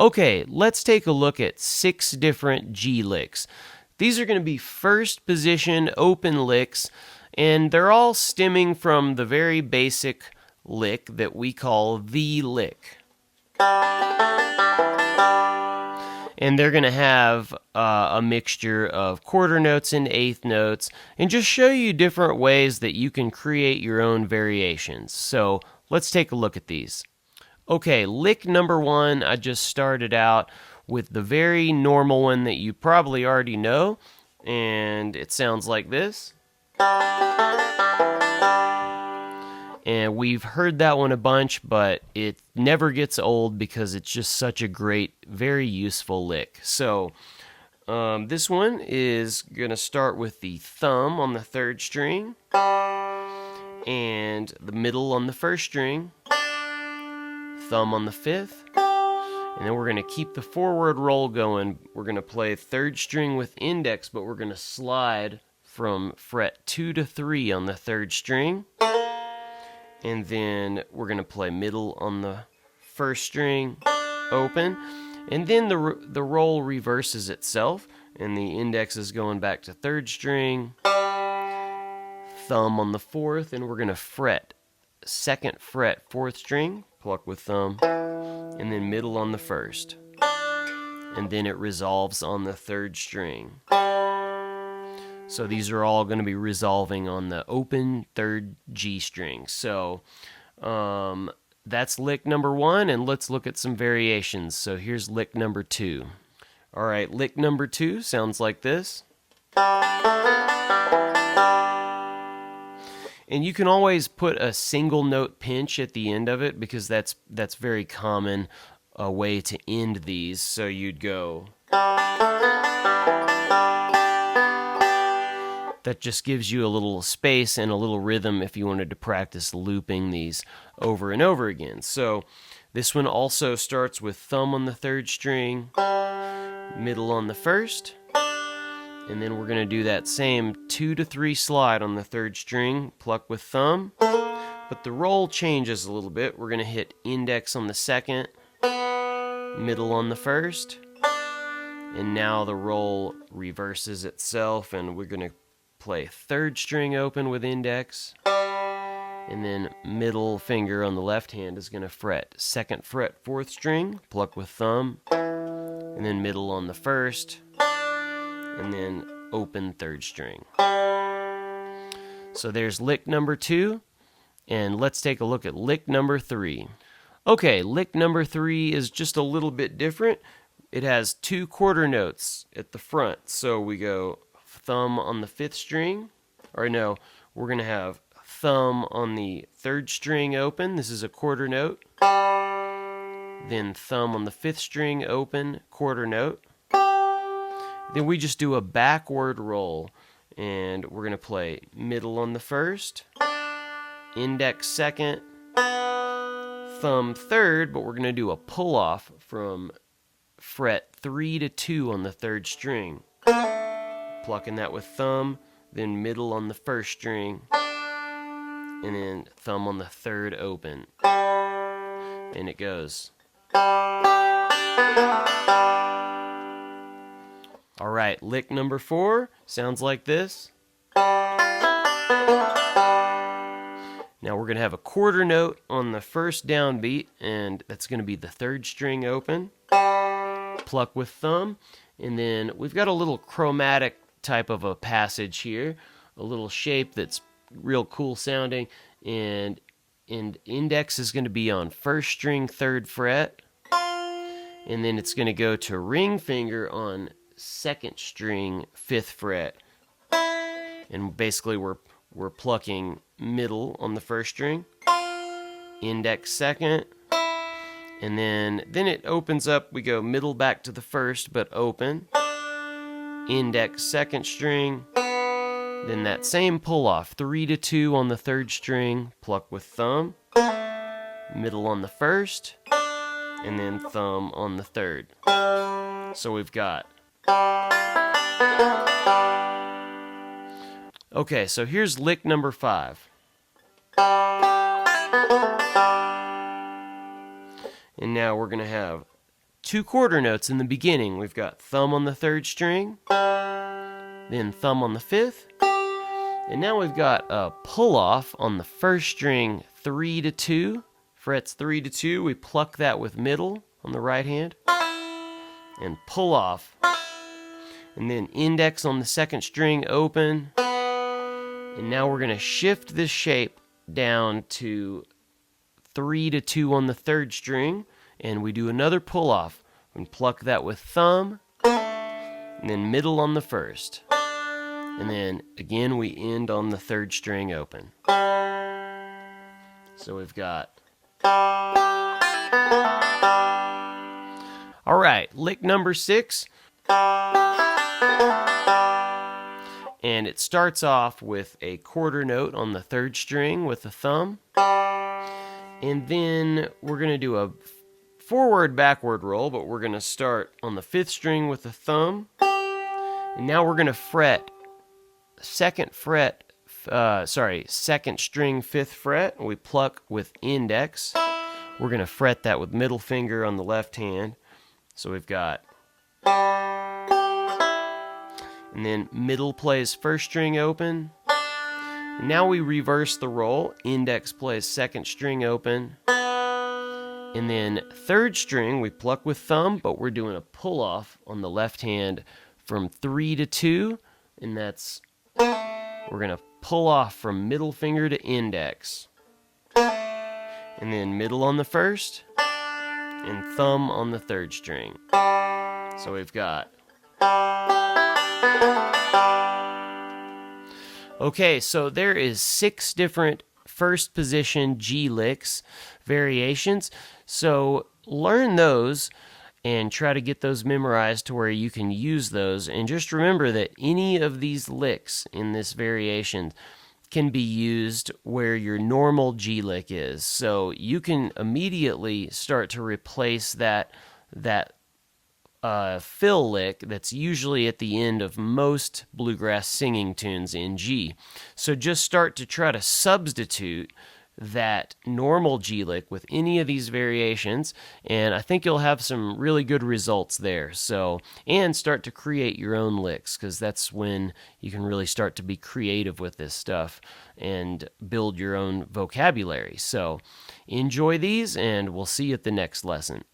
Okay, let's take a look at 6 different G licks. These are going to be first position open licks, and they're all stemming from the very basic lick that we call the lick. And they're going to have a mixture of quarter notes and eighth notes, and just show you different ways that you can create your own variations. So let's take a look at these. Okay, lick number 1, I just started out with the very normal one that you probably already know, and it sounds like this. And we've heard that one a bunch, but it never gets old because it's just such a great, very useful lick. So this one is going to start with the thumb on the 3rd string and the middle on the 1st string, thumb on the 5th, and then we're going to keep the forward roll going. We're going to play 3rd string with index, but we're going to slide from fret 2 to 3 on the 3rd string, and then we're going to play middle on the 1st string, open, and then the roll reverses itself, and the index is going back to 3rd string, thumb on the 4th, and we're going to fret 2nd fret 4th string, pluck with thumb, and then middle on the 1st, and then it resolves on the 3rd string. So these are all going to be resolving on the open 3rd G string. So that's lick number 1, and let's look at some variations. So here's lick number 2. All right, lick number 2 sounds like this. And you can always put a single note pinch at the end of it, because that's very common a way to end these. So you'd go. That just gives you a little space and a little rhythm if you wanted to practice looping these over and over again. So this one also starts with thumb on the 3rd string, middle on the 1st, and then we're going to do that same 2 to 3 slide on the 3rd string, pluck with thumb, but the roll changes a little bit. We're going to hit index on the 2nd, middle on the 1st, and now the roll reverses itself, and we're going to play 3rd string open with index, and then middle finger on the left hand is going to fret 2nd fret 4th string, pluck with thumb, and then middle on the 1st, and then open 3rd string. So there's lick number 2, and let's take a look at lick number 3. Okay, lick number 3 is just a little bit different. It has 2 quarter notes at the front, so we go thumb on the 5th string, or no, we're going to have thumb on the 3rd string open, this is a quarter note, then thumb on the 5th string open, quarter note, then we just do a backward roll, and we're going to play middle on the 1st, index 2nd, thumb 3rd, but we're going to do a pull off from fret 3 to 2 on the 3rd string, plucking that with thumb, then middle on the 1st string, and then thumb on the 3rd open, and it goes. All right, lick number 4 sounds like this. Now we're going to have a quarter note on the first downbeat, and that's going to be the 3rd string open, pluck with thumb. And then we've got a little chromatic type of a passage here, a little shape that's real cool sounding. And index is going to be on first string, 3rd fret. And then it's going to go to ring finger on 2nd string, 5th fret. And basically we're plucking middle on the 1st string, index 2nd, and then it opens up. We go middle back to the 1st, but open, index 2nd string, then that same pull off, 3 to 2 on the 3rd string, pluck with thumb, middle on the 1st, and then thumb on the 3rd. So we've got. Okay, so here's lick number 5. And now we're going to have 2 quarter notes in the beginning. We've got thumb on the 3rd string, then thumb on the 5th, and now we've got a pull off on the 1st string, 3 to 2, frets 3 to 2. We pluck that with middle on the right hand, and pull off. And then index on the 2nd string, open. And now we're going to shift this shape down to 3 to 2 on the 3rd string, and we do another pull off. We pluck that with thumb, and then middle on the 1st. And then again we end on the 3rd string, open. So we've got. All right, lick number 6. And it starts off with a quarter note on the 3rd string with the thumb. And then we're going to do a forward-backward roll, but we're going to start on the 5th string with the thumb. And now we're going to fret 2nd string, 5th fret. And we pluck with index. We're going to fret that with middle finger on the left hand. So we've got. And then middle plays 1st string, open. And now we reverse the roll. Index plays 2nd string, open. And then 3rd string, we pluck with thumb, but we're doing a pull off on the left hand from 3 to 2. And that's, we're going to pull off from middle finger to index. And then middle on the 1st, and thumb on the 3rd string. So we've got. Okay, so there is 6 different first position G licks variations. So learn those and try to get those memorized to where you can use those. And just remember that any of these licks in this variation can be used where your normal G lick is. So you can immediately start to replace that fill lick that's usually at the end of most bluegrass singing tunes in G. So just start to try to substitute that normal G lick with any of these variations, and I think you'll have some really good results there. So, and start to create your own licks, because that's when you can really start to be creative with this stuff and build your own vocabulary. So enjoy these, and we'll see you at the next lesson.